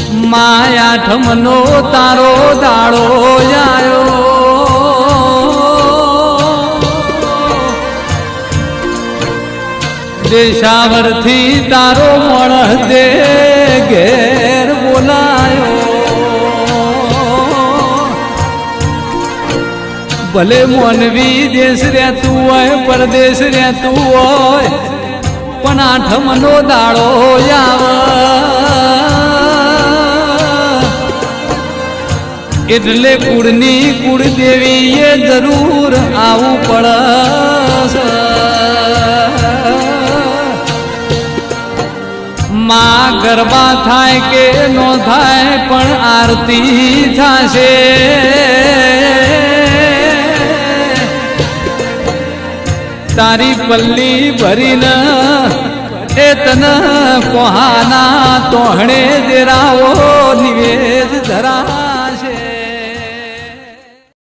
આઠમનો તારો દાડો આયો દેશાવરથી તારો મણ દે ઘેર બોલાયો ભલે મોનવી દેશ રહેતું હોય પરદેશ રહેતું હોય પણ આઠમનો દાડો આવે એટલે કુળની કુળદેવીએ જરૂર આવું પડશે માં ગરબા થાય કે નો થાય પણ આરતી થશે તારી પલ્લી ભરીને એ તન કોહાના તોહણે દેરાવો